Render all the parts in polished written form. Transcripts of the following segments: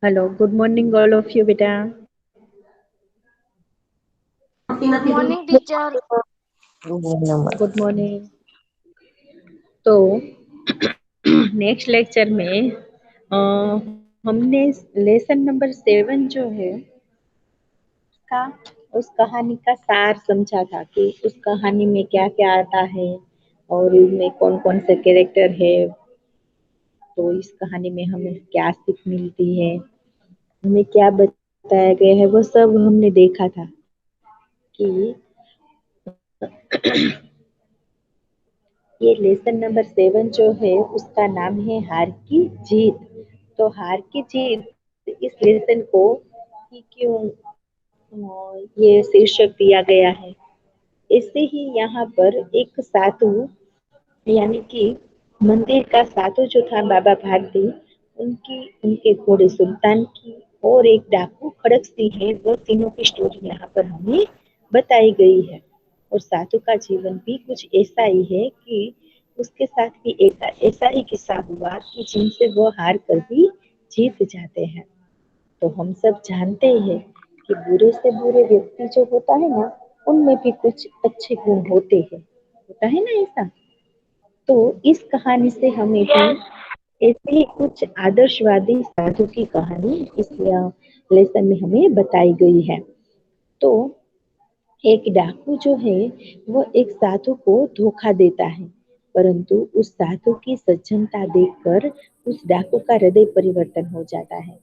Hello, good morning, all of you, beta. Good morning, teacher. Good morning. तो next lecture में हमने lesson number 7 जो है का उस कहानी का सार समझा था कि उस कहानी में क्या क्या आता है और इसमें कौन कौन से कैरेक्टर है। तो इस कहानी में हमें क्या सीख मिलती है, हमें क्या बताया गया है, वो सब हमने देखा था कि ये लेसन नंबर 7 जो है उसका नाम है हार की जीत। तो हार की जीत इस लेसन को कि क्यों ये शीर्षक दिया गया है। इससे ही यहाँ पर एक साधु यानी कि मंदिर का साधु जो था बाबा भारती, उनकी उनके घोड़े सुल्तान की और एक डाकू खड़क सिंह है, वो तीनों की स्टोरी यहाँ पर हमें बताई गई है। और साधु का जीवन भी कुछ ऐसा ही है कि उसके साथ भी एक ऐसा ही किस्सा हुआ कि जिनसे वो हार कर भी जीत जाते हैं। तो हम सब जानते हैं कि बुरे से बुरे व्यक्ति जो होता है ना, उनमें भी कुछ अच्छे गुण होते हैं, होता है ना ऐसा। तो इस कहानी से हमें भी ऐसे ही कुछ आदर्शवादी साधु की कहानी इस लेसन में हमें बताई गई है। तो एक डाकू जो है वो एक साधु को धोखा देता है, परंतु उस साधु की सज्जनता देखकर उस डाकू का हृदय परिवर्तन हो जाता है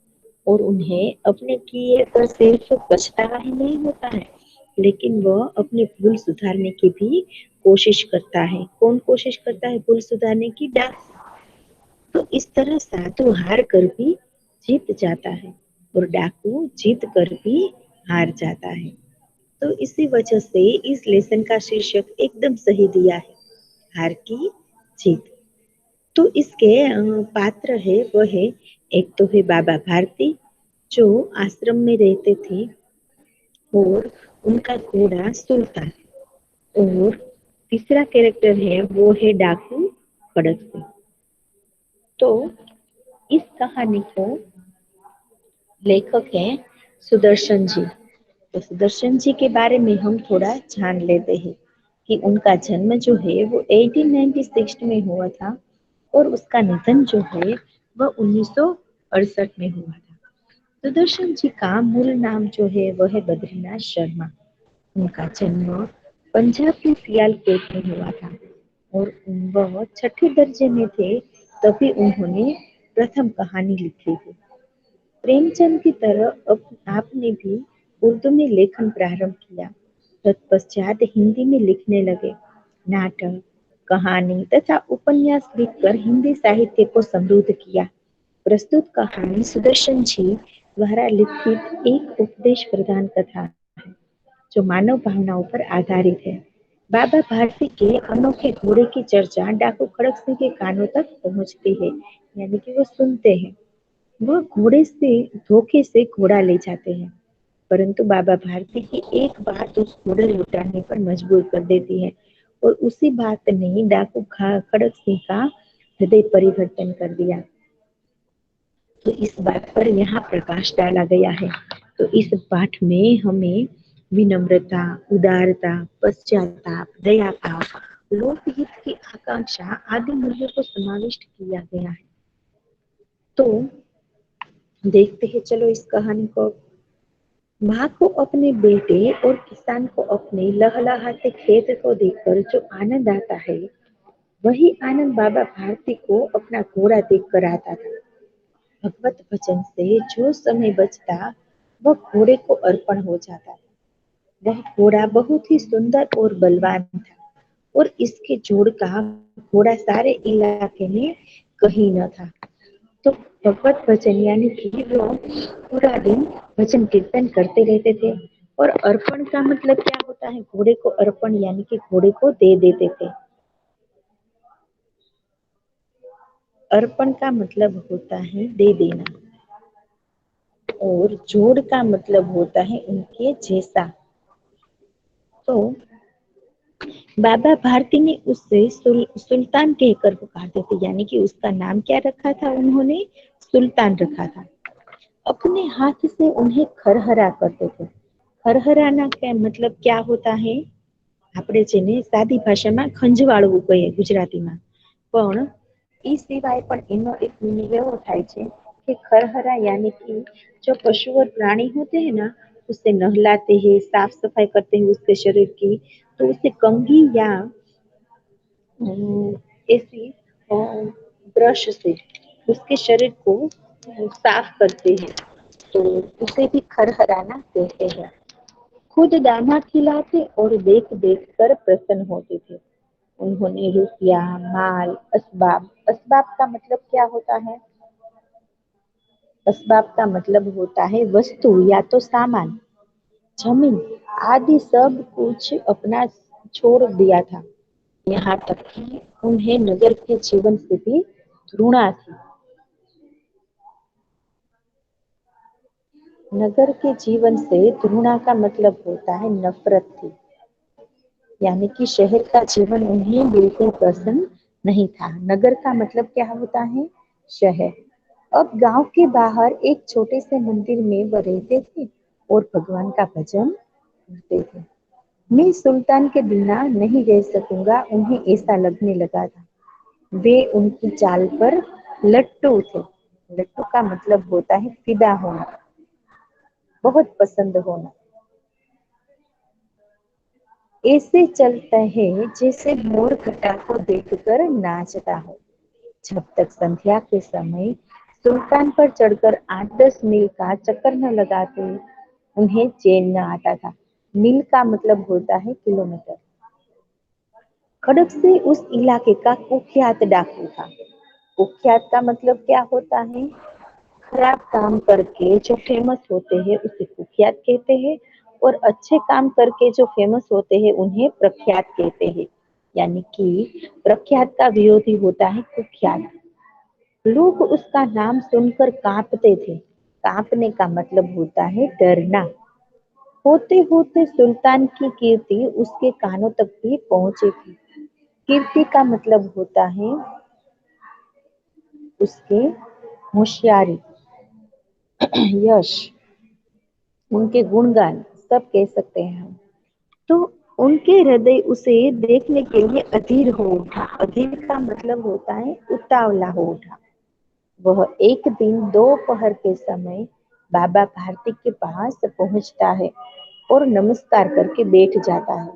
और उन्हें अपने किए पर सिर्फ पछतावा ही नहीं होता है, लेकिन वह अपनी भूल सुधारने की भी कोशिश करता है। कौन कोशिश करता है भूल सुधारने की? डाकू। तो इस तरह साधु हार कर भी जीत जाता है और डाकू जीत कर भी हार जाता है। तो इसी वजह से इस लेसन का शीर्षक एकदम सही दिया है, हार की जीत। तो इसके पात्र है वो है, एक तो है बाबा भारती जो आश्रम में रहते थे और उनका घोड़ा सुल्तान। और तीसरा कैरेक्टर है वो है डाकू खड़क सिंह। तो इस कहानी को लेखक हैं सुदर्शन जी। तो सुदर्शन जी के बारे में हम थोड़ा जान लेते हैं कि उनका जन्म जो है वो 1896 में हुआ था और उसका निधन जो है वह 1968 में हुआ था। सुदर्शन जी का मूल नाम जो है वह है बद्रीनाथ शर्मा। उनका जन्म पंजाब के सियालकोट में हुआ था और वह छठे दर्जे में थे तभी उन्होंने प्रथम कहानी लिखी थी। प्रेमचंद की तरह अब आपने भी उर्दू में लेखन प्रारंभ किया। तत्पश्चात हिंदी में लिखने लगे। नाटक, कहानी तथा उपन्यास लिखकर हिंदी साहित्य को समृद्ध किया। प्रस्तुत कहानी सुदर्शन जी द्वारा लिखित एक उपदेश प्रदान कथा है जो मानव भावनाओं पर आधारित है। बाबा भारती के अनोखे घोड़े की चर्चा डाकू खड़क सिंह के कानों तक पहुंचती है, यानी कि वो सुनते हैं। वह घोड़े से धोखे से घोड़ा ले जाते हैं, परंतु बाबा भारती की एक बात उस घोड़े लौटाने पर मजबूर कर देती है और उसी बात ने डाकू खड़क सिंह का हृदय परिवर्तन कर दिया। तो इस बात पर यहाँ प्रकाश डाला गया है। तो इस पाठ में हमें विनम्रता, उदारता, पश्चाताप, दया भाव, लोकहित की आकांक्षा आदि मूल्यों को समाविष्ट किया गया है। तो देखते हैं चलो इस कहानी को। माँ को अपने बेटे और किसान को अपने लहलहाते खेत को देखकर जो आनंद आता है, वही आनंद बाबा भारती को अपना घोड़ा देखकर आता था। भगवत भजन से जो समय बचता वह घोड़े को अर्पण हो जाता था। वह घोड़ा बहुत ही सुंदर और बलवान था और इसके जोड़ का घोड़ा सारे इलाके में कहीं न था। तो भगवत भजन यानी कि वो पूरा दिन भजन कीर्तन करते रहते थे। और अर्पण का मतलब क्या होता है? घोड़े को अर्पण यानी कि घोड़े को दे देते थे। अर्पण का मतलब होता है दे देना और जोड़ का मतलब होता है उनके जैसा। तो बाबा भारती ने उससे सुल्तान कहकर पुकारते थे, यानी कि उसका नाम क्या रखा था उन्होंने? सुल्तान रखा था। अपने हाथ से उन्हें खरहरा करते थे। खरहराना का मतलब क्या होता है? આપણે જેને સાદી ભાષામાં ખંજવાળવું કહીએ ગુજરાતીમાં, પણ એ સિવાય પણ એનો એક મીનિંગ એવો થાય છે कि खरहरा यानी कि जो पशु और प्राणी होते हैं ना, उसे नहलाते हैं, साफ सफाई करते हैं उसके शरीर की, तो उसे कंघी या ऐसी ब्रश से उसके शरीर को साफ करते हैं, तो उसे भी खरहराना कहते हैं। खुद दाना खिलाते और देख देख कर प्रसन्न होते थे। उन्होंने रुपया, माल, असबाब, असबाब का मतलब क्या होता है? असबाब का मतलब होता है वस्तु या तो सामान, जमीन आदि सब कुछ अपना छोड़ दिया था। यहाँ तक कि उन्हें नगर के जीवन से भी घृणा थी। नगर के जीवन से घृणा का मतलब होता है नफरत थी, यानी कि शहर का जीवन उन्हें बिल्कुल पसंद नहीं था। नगर का मतलब क्या होता है? शहर। अब गांव के बाहर एक छोटे से मंदिर में वह रहते थे और भगवान का भजन करते थे। मैं सुल्तान के बिना नहीं रह सकूंगा, उन्हें ऐसा लगने लगा था। वे उनकी चाल पर लट्टू थे। लट्टू का मतलब होता है फिदा होना, बहुत पसंद होना। ऐसे चलते हैं जैसे मोर घटा को देखकर नाचता हो। जब तक संध्या के समय सुल्तान पर चढ़कर 8-10 मील का चक्कर न लगाते, उन्हें चैन न आता था। मील का मतलब होता है किलोमीटर। खड़क से उस इलाके का कुख्यात डाकू था। कुख्यात का मतलब क्या होता है? खराब काम करके जो फेमस होते हैं उसे कुख्यात कहते हैं, और अच्छे काम करके जो फेमस होते हैं उन्हें प्रख्यात कहते हैं। यानी कि प्रख्यात का विरोधी होता है कुख्यात। लोग उसका नाम सुनकर कांपते थे। कांपने का मतलब होता है डरना। होते होते सुल्तान की कीर्ति उसके कानों तक भी पहुंची थी। कीर्ति का मतलब होता है उसके होशियारी, यश, उनके गुणगान सब कह सकते हैं हम। तो उनके हृदय उसे देखने के लिए अधीर हो उठा। अधीर का मतलब होता है उतावला हो उठा। वह एक दिन दोपहर के समय बाबा भारती के पास पहुंचता है और नमस्कार करके बैठ जाता है।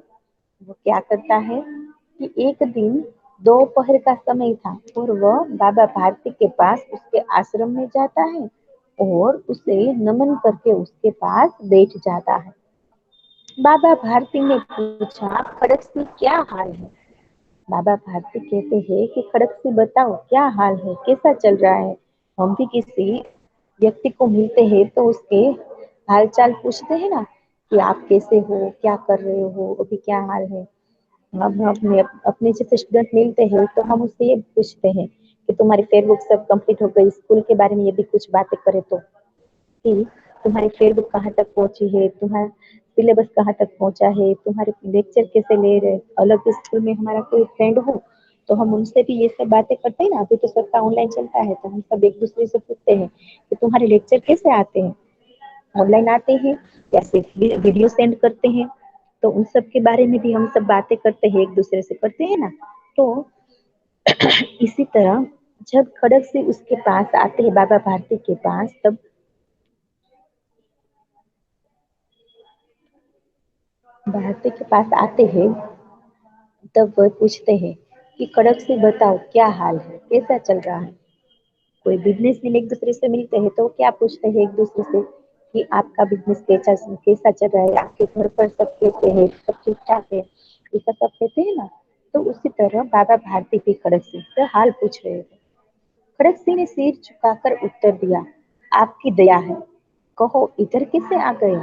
वो क्या करता है कि एक दिन दोपहर का समय था और वह बाबा भारती के पास उसके आश्रम में जाता है और उसे नमन करके उसके पास बैठ जाता है। बाबा भारती ने पूछा, खड़क सिंह क्या हाल है? बाबा भारती कहते हैं कि खड़क सिंह बताओ क्या हाल है, कैसा चल रहा है? हम भी किसी व्यक्ति को मिलते हैं तो उसके हाल चाल पूछते हैं ना, कि आप कैसे हो, क्या कर रहे हो, अभी क्या हाल है। हम अपने अपने जैसे स्टूडेंट मिलते हैं तो हम उससे ये पूछते हैं कि तुम्हारी फेयरबुक सब कंप्लीट हो गई, स्कूल के बारे में यदि कुछ बातें करें तो, कि तुम्हारी फेयरबुक कहाँ तक पहुंची है, तुम्हारा सिलेबस कहाँ तक पहुंचा है, तुम्हारे लेक्चर कैसे ले रहे। अलग स्कूल में हमारा कोई फ्रेंड हो तो हम उनसे भी ये सब बातें करते हैं ना। अभी तो सबका ऑनलाइन चलता है तो हम सब एक दूसरे से पूछते हैं कि तुम्हारे लेक्चर कैसे आते हैं, ऑनलाइन आते हैं या सिर्फ वीडियो सेंड करते हैं। तो उन सब के बारे में भी हम सब बातें करते हैं, एक दूसरे से करते हैं ना। तो इसी तरह जब खड़क से उसके पास आते हैं बाबा भारती के पास, तब भारती के पास आते हैं तब वह पूछते हैं कि खड़क से बताओ क्या हाल है, कैसा चल रहा है। कोई बिजनेस में एक दूसरे से मिलते हैं तो क्या पूछते हैं एक दूसरे से कि आपका बिजनेस कैसा कैसा चल रहा है, आपके घर पर सब कैसे हैं, सब ठीक ठाक है, ऐसा सब कहते हैं ना। तो उसी तरह बाबा भारती भी खड़क सिंह से हाल पूछ रहे थे। खड़क सिंह ने सिर झुकाकर उत्तर दिया, आपकी दया है, कहो इधर कैसे आ गए।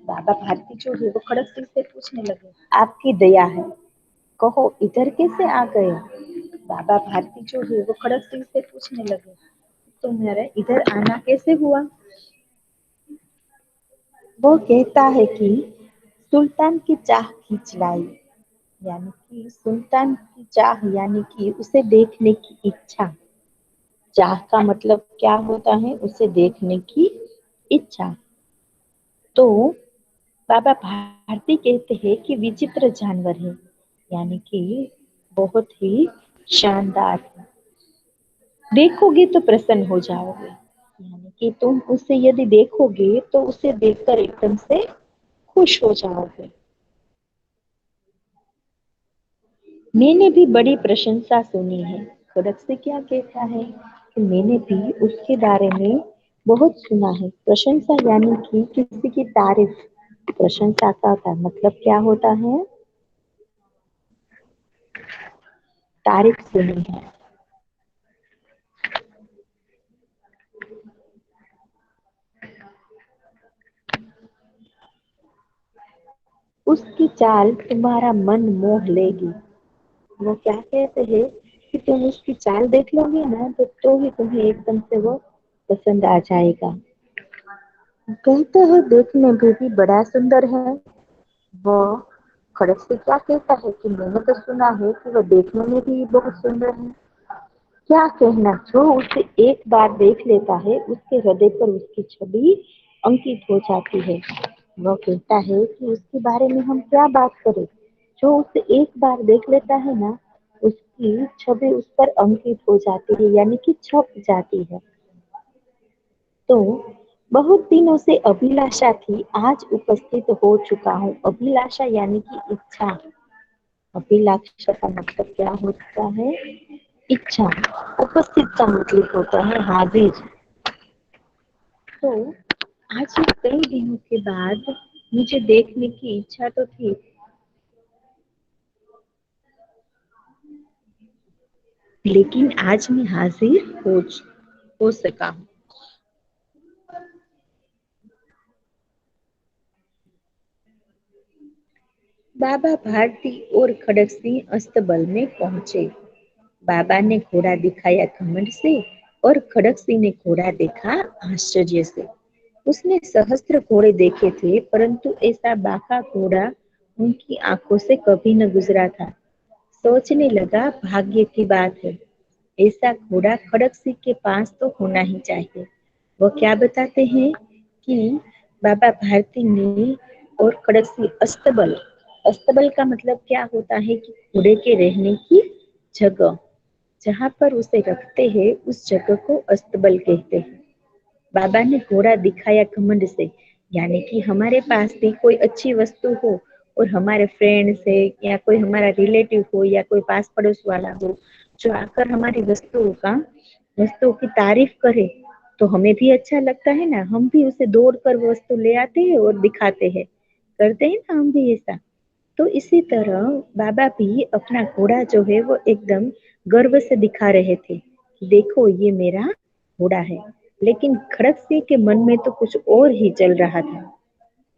बाबा भारती जो है वो खड़क सिंह से पूछने लगे, आपकी दया है, कहो इधर कैसे आ गए। बाबा भारती जो है वो खड़क सिंह से पूछने लगे, तो मेरा इधर आना कैसे हुआ। वो कहता है कि सुल्तान की चाह खींच लाई, यानी कि सुल्तान की चाह यानी कि उसे देखने की इच्छा। चाह का मतलब क्या होता है? उसे देखने की इच्छा। तो बाबा भारती कहते हैं कि विचित्र जानवर है, यानी कि बहुत ही शानदार है। देखोगे तो प्रसन्न हो जाओगे, यानी कि तुम उसे यदि देखोगे तो उसे देखकर एकदम से खुश हो जाओगे। मैंने भी बड़ी प्रशंसा सुनी है। खड़क से क्या कहता है कि मैंने भी उसके बारे में बहुत सुना है। प्रशंसा यानी कि किसी की तारीफ। प्रशंसा का मतलब क्या होता है? तारीफ सुनी है। उसकी चाल तुम्हारा मन मोह लेगी। वो क्या कहते हैं कि तुम उसकी चाल देख लोगे ना तो ही तुम्हें एकदम से वो पसंद आ जाएगा। कहते हैं देखने में भी बड़ा सुंदर है। वो खड़क से क्या कहता है कि मैंने तो सुना है कि वो देखने में भी बहुत सुंदर है। क्या कहना, जो उसे एक बार देख लेता है उसके हृदय पर उसकी छवि अंकित हो जाती है। वो कहता है कि उसके बारे में हम क्या बात करें, जो उसे एक बार देख लेता है ना उसकी छवि उस पर अंकित हो जाती है, यानी कि छप जाती है। तो बहुत दिनों से अभिलाषा थी, आज उपस्थित हो चुका हूँ। अभिलाषा यानी कि इच्छा। अभिलाषा का मतलब क्या होता है? इच्छा। उपस्थित का मतलब होता है हाजिर। तो आज कई दिनों के बाद मुझे देखने की इच्छा तो थी, लेकिन आज मैं हाजिर हो सका हूँ। बाबा भारती और खड़क सिंह अस्तबल में पहुंचे। बाबा ने घोड़ा दिखाया घमंड से और खड़क सिंह ने घोड़ा देखा आश्चर्य से। उसने सहस्त्र घोड़े देखे थे, परंतु ऐसा बाका घोड़ा उनकी आंखों से कभी न गुजरा था। सोचने लगा, भाग्य की बात है, ऐसा घोड़ा खड़क सिंह के पास तो होना ही चाहिए। वो क्या बताते हैं कि बाबा भारती ने और खड़क सिंह अस्तबल। अस्तबल का मतलब क्या होता है कि घोड़े के रहने की जगह, जहाँ पर उसे रखते हैं उस जगह को अस्तबल कहते हैं। बाबा ने घोड़ा दिखाया घमंड से, यानी कि हमारे पास भी कोई अच्छी वस्तु हो और हमारे फ्रेंड से या कोई हमारा रिलेटिव हो या कोई पास पड़ोस वाला हो जो आकर हमारी वस्तुओं की तारीफ करे तो हमें भी अच्छा लगता है ना। हम भी उसे दौड़ कर वस्तु ले आते हैं और दिखाते हैं, करते हैं ना हम भी ऐसा। तो इसी तरह बाबा भी अपना घोड़ा जो है वो एकदम गर्व से दिखा रहे थे कि देखो ये मेरा घोड़ा है। लेकिन खड़क सिंह के मन में तो कुछ और ही चल रहा था।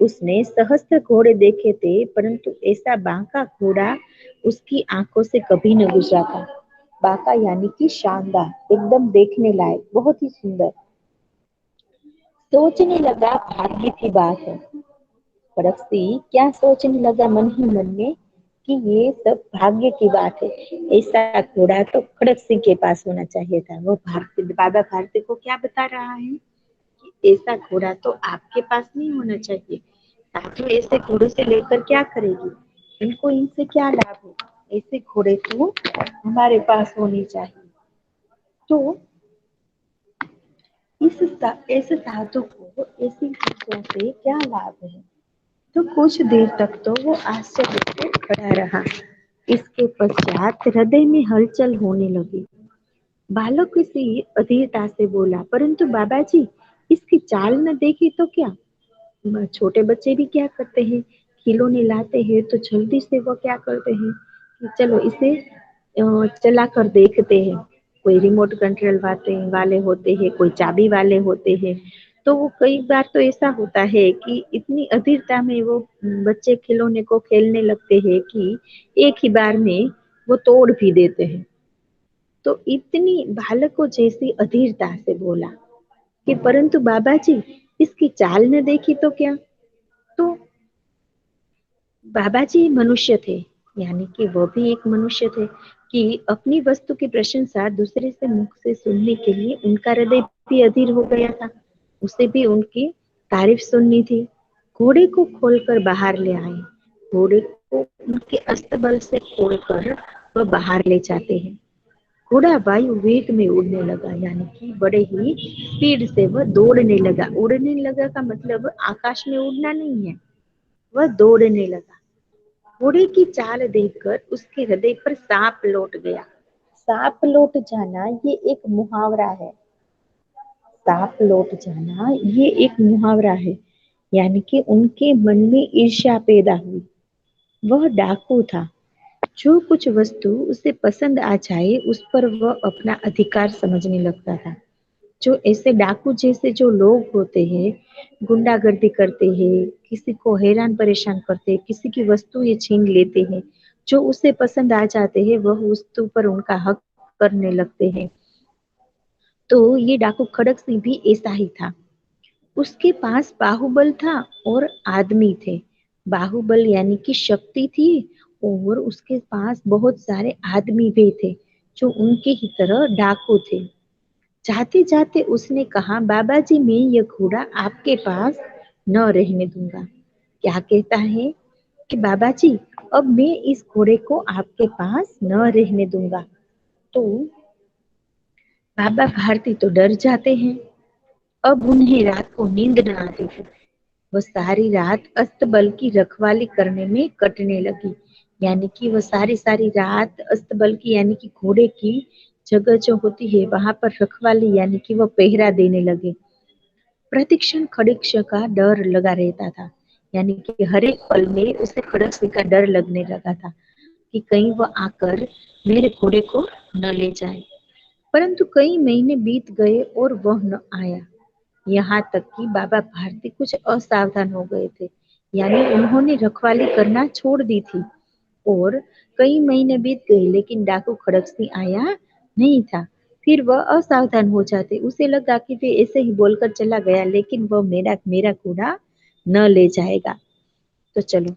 उसने सहस्त्र घोड़े देखे थे, परंतु ऐसा बांका घोड़ा उसकी आंखों से कभी न गुजरा था। बांका यानी कि शानदार, एकदम देखने लायक, बहुत ही सुंदर। सोचने लगा, भाग्य की बात है। फड़कसी क्या सोचने लगा मन ही मन में कि ये सब भाग्य की बात है। ऐसा घोड़ा तो खड़क सिंह के पास होना चाहिए था। वो भारती, बाबा भारती को क्या बता रहा है कि ऐसा घोड़ा तो आपके पास नहीं होना चाहिए। साधु ऐसे घोड़े से लेकर क्या करेगी, इनको इनसे क्या लाभ है। ऐसे घोड़े तो हमारे पास होने चाहिए। तो इस साधु को ऐसी चीजों से क्या लाभ है। तो कुछ देर तक तो वो आश्चर्य से खड़ा रहा। इसके पश्चात हृदय में हलचल होने लगी। बालक किसी अधीरता से बोला, परंतु बाबा जी, इसकी चाल न देखी तो क्या। छोटे बच्चे भी क्या करते हैं, खिलौने लाते हैं तो जल्दी से वो क्या करते हैं कि चलो इसे चला कर देखते हैं। कोई रिमोट कंट्रोल वाले होते हैं, कोई चाबी वाले होते हैं। तो वो कई बार तो ऐसा होता है कि इतनी अधीरता में वो बच्चे खिलौने को खेलने लगते हैं कि एक ही बार में वो तोड़ भी देते हैं। तो इतनी बालकों जैसी अधीरता से बोला कि परंतु बाबा जी, इसकी चाल न देखी तो क्या। तो बाबा जी मनुष्य थे, यानी कि वो भी एक मनुष्य थे कि अपनी वस्तु की प्रशंसा दूसरे से मुख से सुनने के लिए उनका हृदय भी अधीर हो गया था। उसे भी उनकी तारीफ सुननी थी। घोड़े को खोलकर बाहर ले आए। घोड़े को उनके अस्तबल से खोलकर वह बाहर ले जाते हैं। घोड़ा वायु वेग में उड़ने लगा, यानी कि बड़े ही स्पीड से वह दौड़ने लगा। उड़ने लगा का मतलब आकाश में उड़ना नहीं है, वह दौड़ने लगा। घोड़े की चाल देखकर उसके हृदय पर सांप लौट गया। सांप लौट जाना ये एक मुहावरा है। सांप लौट जाना ये एक मुहावरा है, यानी कि उनके मन में ईर्ष्या पैदा हुई। वह डाकू था। जो कुछ वस्तु उसे पसंद आ जाए उस पर वह अपना अधिकार समझने लगता था। जो ऐसे डाकू जैसे जो लोग होते हैं, गुंडागर्दी करते हैं, किसी को हैरान परेशान करते हैं, किसी की वस्तु ये छीन लेते हैं, जो उसे पसंद आ जाते हैं वह वस्तु पर उनका हक करने लगते हैं। तो ये डाकू खड़क सिंह भी ऐसा ही था। उसके पास बाहुबल था और आदमी थे। बाहुबल यानी कि शक्ति थी, और उसके पास बहुत सारे आदमी भी थे जो उनके ही तरह डाकू थे। जाते जाते उसने कहा, बाबा जी मैं ये घोड़ा आपके पास न रहने दूंगा। क्या कहता है कि बाबा जी अब मैं इस घोड़े को आपके पास न रहने दूंगा। तो बाबा भारती तो डर जाते हैं। अब उन्हें रात को नींद न आती थी। वह सारी रात अस्तबल की रखवाली करने में कटने लगी। यानी कि वह सारी सारी रात अस्तबल की, यानी कि घोड़े की जगह जो होती है वहां पर रखवाली, यानी कि वह पहरा देने लगे। प्रतिक्षण खड़क सिंह का डर लगा रहता था। यानी कि हर एक पल में उसे खड़क सिंह का डर लगने लगा था कि कहीं वह आकर मेरे घोड़े को न ले जाए। परंतु कई महीने बीत गए और वह न आया। यहाँ तक कि बाबा भारती कुछ असावधान हो गए थे, यानी उन्होंने रखवाली करना छोड़ दी थी। और कई महीने बीत गए लेकिन डाकू खड़क सिंह आया नहीं था। फिर वह असावधान हो जाते। उसे लगा कि वे ऐसे ही बोलकर चला गया, लेकिन वह मेरा मेरा घोड़ा न ले जाएगा। तो चलो,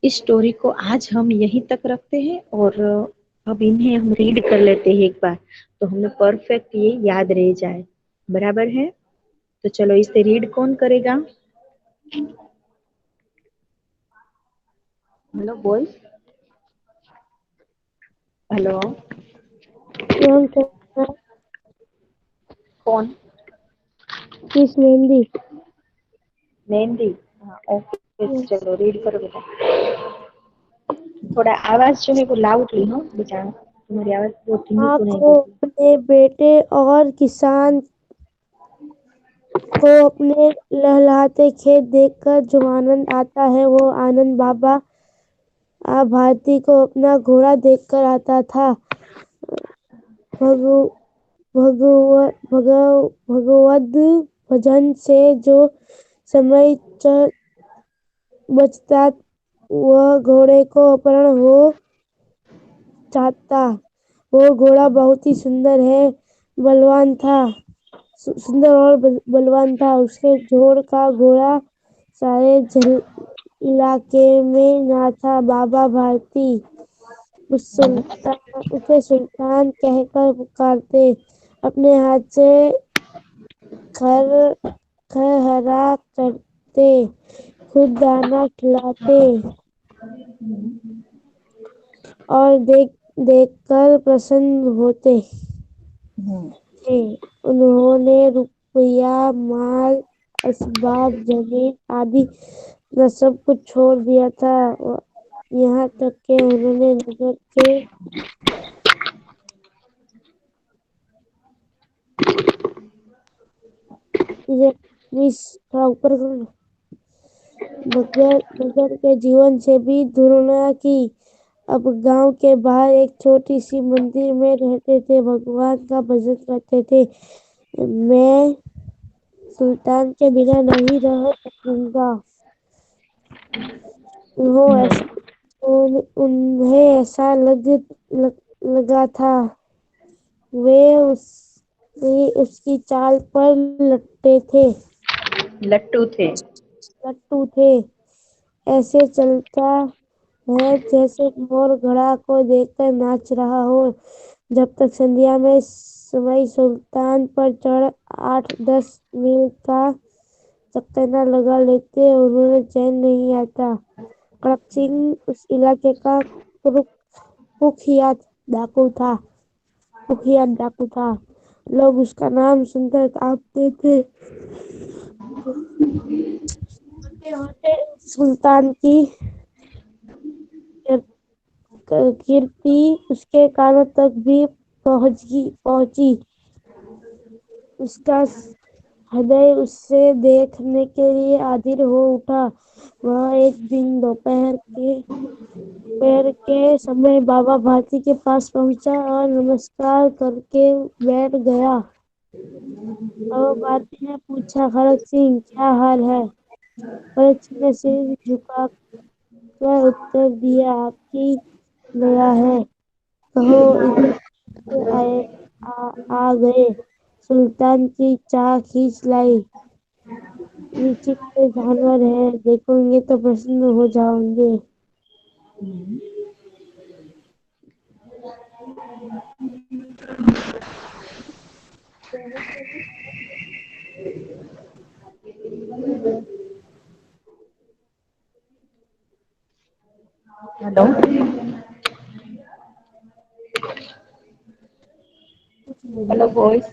इस स्टोरी को आज हम यहीं तक रखते हैं, और अब इन्हें हम रीड कर लेते हैं एक बार, तो हमें परफेक्ट ये याद रह जाए। बराबर है? तो चलो, इसे रीड कौन करेगा? Hello boys, hello. Ma'am sir, कौन? मिस मेहंदी। मेहंदी? हाँ, ओके, यस। चलो रीड करो बेटा। थोड़ा आवाज जो है वो लाउड ली हो बेटा, तुम्हारी आवाज वो धीमी सुनाई आपको देती। अपने बेटे और किसान को अपने लहलहाते खेत देखकर जो आनंद आता है वो आनंद बाबा भारती को अपना घोड़ा देखकर आता था। भगु भगवद भजन से जो समय बचता वह घोड़े को अपहरण हो चाहता। वो घोड़ा बहुत ही सुंदर है, बलवान था। सुंदर और बलवान था। उसके जोड़ का घोड़ा सारे इलाके में ना था। बाबा भारती उसे सुल्तान कहकर पुकारते। अपने हाथ से खर खरहरा करते, खुद दाना खिलाते और देख कर प्रसन्न होते थे। उन्होंने रुपया, माल, असबाब, जमीन आदि न सब कुछ छोड़ दिया था। यहाँ तक कि उन्होंने नगर के थोड़ा ऊपर करो, नगर के जीवन से भी तुलना की। अब गांव के बाहर एक छोटी सी मंदिर में रहते थे, भगवान का भजन करते थे। मैं सुल्तान के बिना नहीं रह सकूंगा। उन्हें ऐसा लगा था। वे उसकी चाल पर लट्टू थे। लट्टू थे। ऐसे चलता है जैसे मोर घोड़ा को देखकर नाच रहा हो। जब तक संध्या में समय सुल्तान पर चढ़ 8-10 मील का चक्कर न लगा लेते, उन्हें चैन नहीं आता। कड़क सिंह उस इलाके का कुख्यात डाकू था कुख्यात डाकू था। लोग उसका नाम सुनकर कांपते थे। होते होते सुल्तान की कीर्ति उसके कानों तक भी पहुंची। उसका हृदय उसे देखने के लिए आदिर हो उठा। वह एक दिन दोपहर के समय बाबा भारती के पास पहुंचा और नमस्कार करके बैठ गया। बाबा भारती ने पूछा, खड़क सिंह, क्या हाल है? खड़क सिंह ने सिर झुकाकर उत्तर दिया, आपकी दया है। कहो, इधर कैसे आ गए? सुल्तान की चाह खींच लाई। विचित्र जानवर है, देखोगे तो प्रसन्न हो जाओगे। हेलो। Hello boys.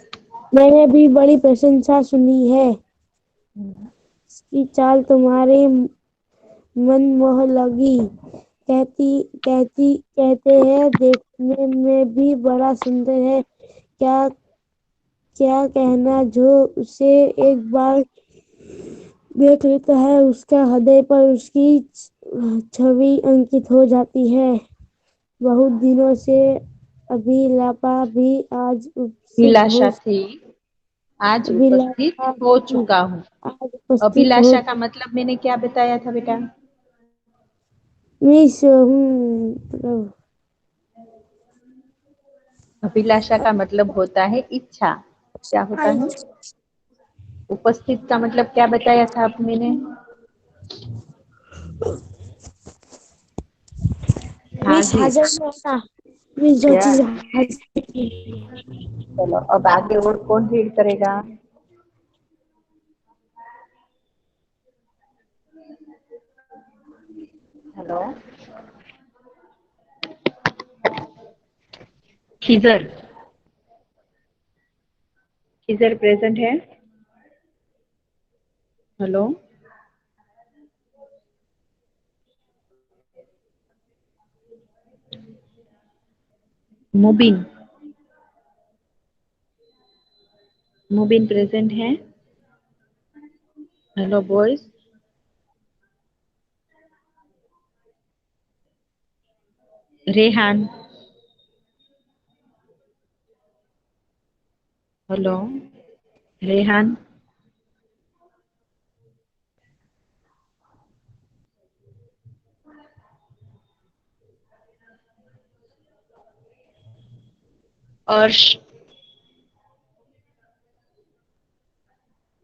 मैंने भी बड़ी प्रशंसा सुनी है। इसकी चाल तुम्हारे मन मोह लगी। कहते हैं देखने में भी बड़ा सुंदर है। क्या क्या कहना, जो उसे एक बार देख लेता है उसका हृदय पर उसकी छवि अंकित हो जाती है। बहुत दिनों से अभिलाषा भी आज उपस्थित हो अभिलाषा थी, आज उपस्थित अभिलाषा हो भी चुका हूँ। आज उपस्थित हो। अभिलाषा का मतलब मैंने क्या बताया था बेटा? मिस हूँ। अभिलाषा का मतलब होता है इच्छा। क्या होता है? उपस्थित का मतलब क्या बताया था अब मैंने? मिस हाजिर। हाजिर में ना, मिस जो या चीज हाजिर की। चलो अब आगे और कौन रीड करेगा? हेलो। खिजर। खिजर प्रेजेंट है? हेलो। मुबिन। मुबिन प्रेजेंट है? Hello boys. Rehan. Hello Rehan. अर्श।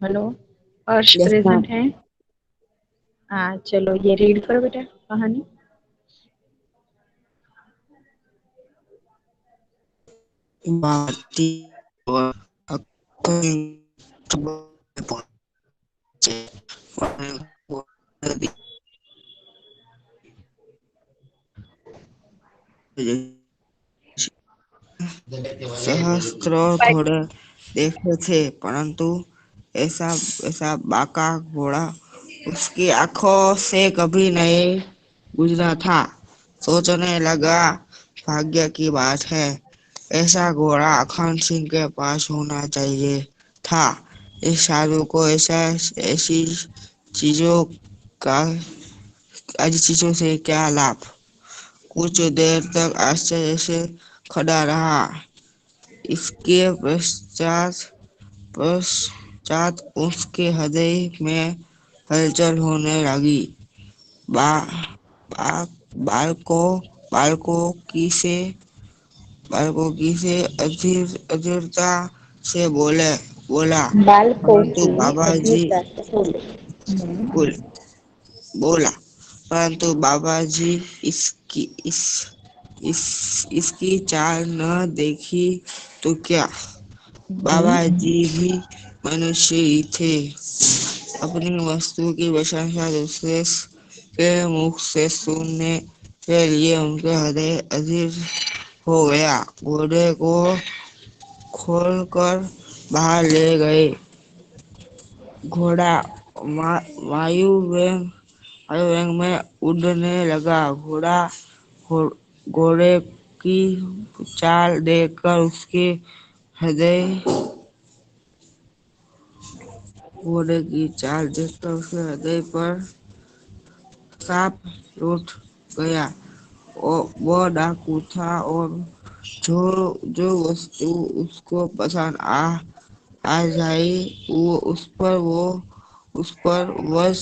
हेलो अर्श यस मैम। प्रेजेंट है? हाँ चलो ये रीड करो बेटा कहानी। भारती और अक्सर पहुंचे। सहस्त्र घोड़े देखे थे, परंतु ऐसा ऐसा बाका घोड़ा उसकी आंखों से कभी नहीं गुजरा था। सोचने लगा, भाग्य की बात है, ऐसा घोड़ा अखंड सिंह के पास होना चाहिए था। इस साधु को ऐसी चीजों का ऐसी चीजों से क्या लाभ। कुछ देर तक आश्चर्य से खड़ा रहा। इसके पश्चात उसके हृदय में हलचल होने लगी। बा, बा, बालकों बालकों की से बालकों की से अधीरता से बोला, बालकों परंतु की बाबा जी अधीरता से बोले। बोल बोला, परंतु बाबा जी इस इसकी चाल न देखी तो क्या। बाबा जी भी मनुष्य ही थे। अपनी वस्तु की प्रशंसा दूसरे के मुख से सुनने के लिए उनके हृदय अधीर हो गया। घोड़े को खोलकर बाहर ले गए। घोड़ा वायु वेग में उड़ने लगा। घोड़े की चाल देखकर उसके हृदय पर सांप उठ गया। वो डाकू था और जो जो वस्तु उसको पसंद आ जाए वो उस पर वश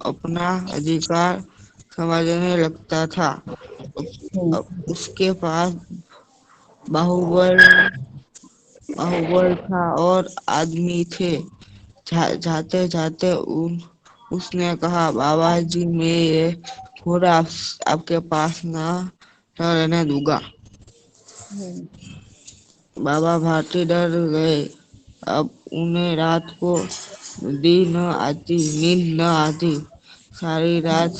अपना अधिकार समझने लगता था। उसके पास बाहुबल बाहुबल था और आदमी थे। जाते जाते उसने कहा, बाबा जी, मैं ये घोड़ा आपके पास न रहने दूंगा। बाबा भारती डर गए। अब उन्हें रात को नींद न आती। सारी रात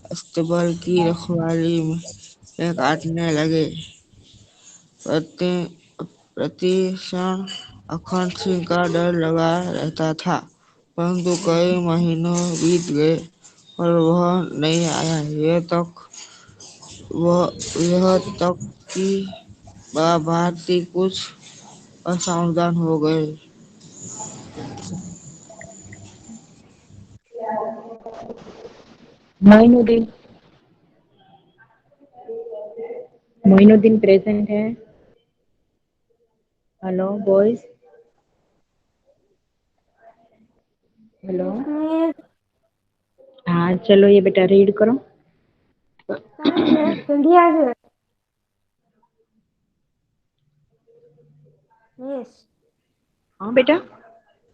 अस्तबल की रखवाली में काटने लगे। प्रति प्रति क्षण अखंड सिंह का डर लगा रहता था। परंतु कई महीनों बीत गए और वह नहीं आया। यह तक कि भारती कुछ असावधान हो गए। मोइनुद्दीन मोइनुद्दीन प्रेजेंट है। Hello boys. Hello. Yes miss. हाँ चलो ये बेटा रीड करो। कौन છે? સંધ્યા છે મિસ। हाँ बेटा।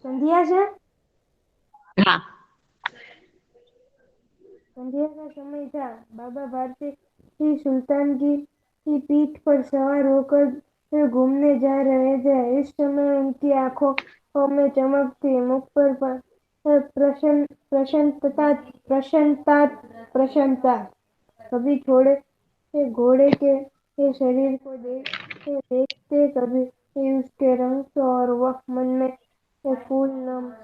संध्या છે। हाँ। संध्या का समय था। बाबा भारती सुल्तान की पीठ पर सवार होकर घूमने जा रहे थे। इस समय उनकी आंखों में चमक थी, मुख पर प्रसन्नता। कभी घोड़े के शरीर को देखते, कभी उसके रंग और वह मन में फूल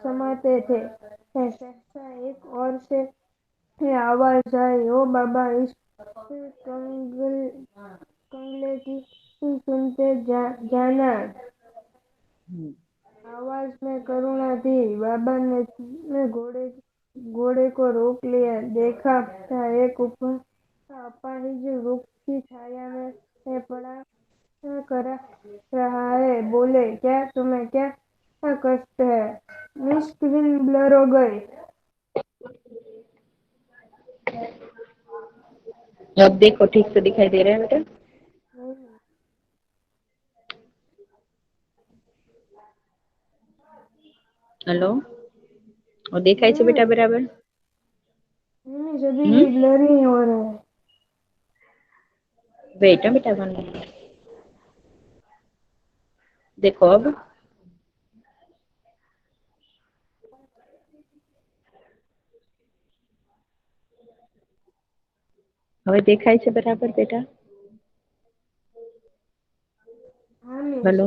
समाते थे। सहसा एक और से आवाज आई, ओ बाबा, इस कंगले की सुनते जाना। आवाज में करुणा थी। बाबा ने घोड़े को रोक लिया। देखा एक अपाहिज वृक्ष की छाया में पड़ा कर रहा है। बोले, तुम्हें क्या कष्ट है? मिस स्क्रीन ब्लर हो गई। अब देखो ठीक से दिखाई दे रहा है बेटा? हेलो। और देखाय છે बेटा बराबर? मिस अभी भी ब्लर ही हो रहा है। वेट बेटा 1 मिनट। देखो अब। હવે દેખાય છે બરાબર બેટા? हाँ मिस। हेलो।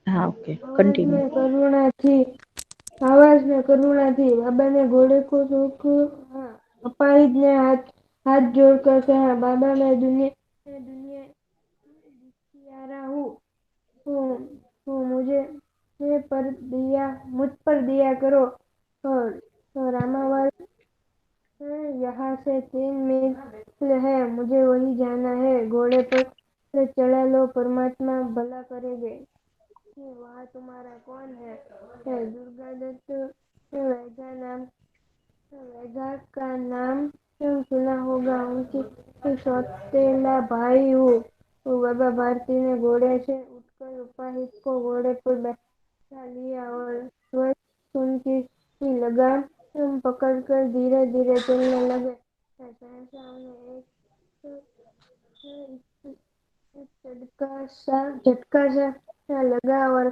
हाँ ओके आवाज कंटिन्यू। में करुणा थी। बाबा ने घोड़े को रोक। अपाहिज ने हाथ जोड़कर कहा, बाबा, मैं दुनिया दुखियारा हूँ। मुझे मुझ पर दया करो। और रामावाल यहाँ से 3 मील है, मुझे वही जाना है। घोड़े पर चढ़ा लो, परमात्मा भला करेंगे। वहाँ तुम्हारा कौन है? दुर्गादत्त वैगा का नाम सुना होगा। उनकी सौतेला भाई हूँ। बाबा भारती ने घोड़े से उठकर उपाहित को घोड़े पर बैठा लिया और स्वयं उनकी लगाम पकड़कर धीरे धीरे चलने लगे। सहसा उन्हें एक झटका सा लगा और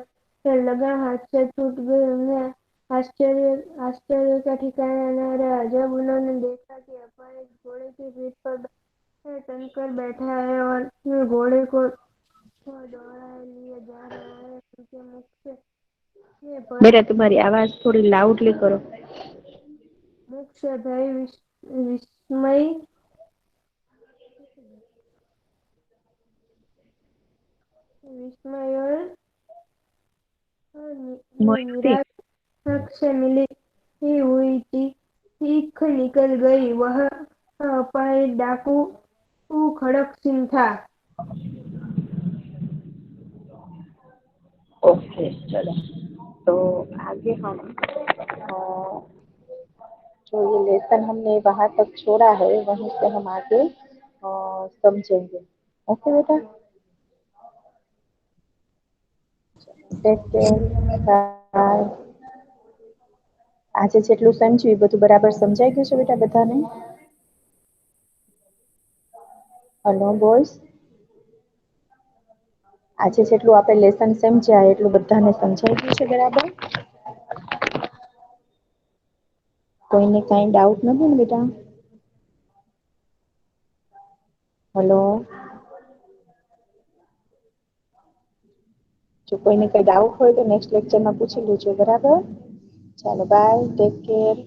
लगा हाथ से छूट गई। उन्हें आश्चर्य आश्चर्य का ठिकाना न रहा जब उन्होंने देखा कि अपार एक घोड़े की पीठ पर टनकर बैठा है और घोड़े को दौड़ाए लिए जा रहा है। उनके मुख से बेटा तुम्हारी आवाज थोड़ी लाउडली करो। मुख से भय विस्मय विस्मय और मयूरी निराशा से मिली हुई चीख निकल गई। वह अपाहिज डाकू खड़क सिंह था। ओके चलो, तो आगे हम जो ये लेसन हमने वहां तक छोड़ा है वहीं से हम आगे समझेंगे। ओके बेटा, ટેક કેર, બાય। આજે જેટલું સમજ્યું એ બધું બરાબર સમજાઈ ગયું છે બેટા બધાને? હલો બોયસ, આજે જેટલું આપણે લેસન સમજ્યા એટલું બધાને સમજાઈ ગયું છે બરાબર? કોઈને કાંઈ ડાઉટ નથી ને બેટા? હલો, જો કોઈને કઈ ડાઉટ હોય તો નેક્સ્ટ લેક્ચરમાં પૂછી લેજો બરાબર? ચાલો બાય, ટેક કેર।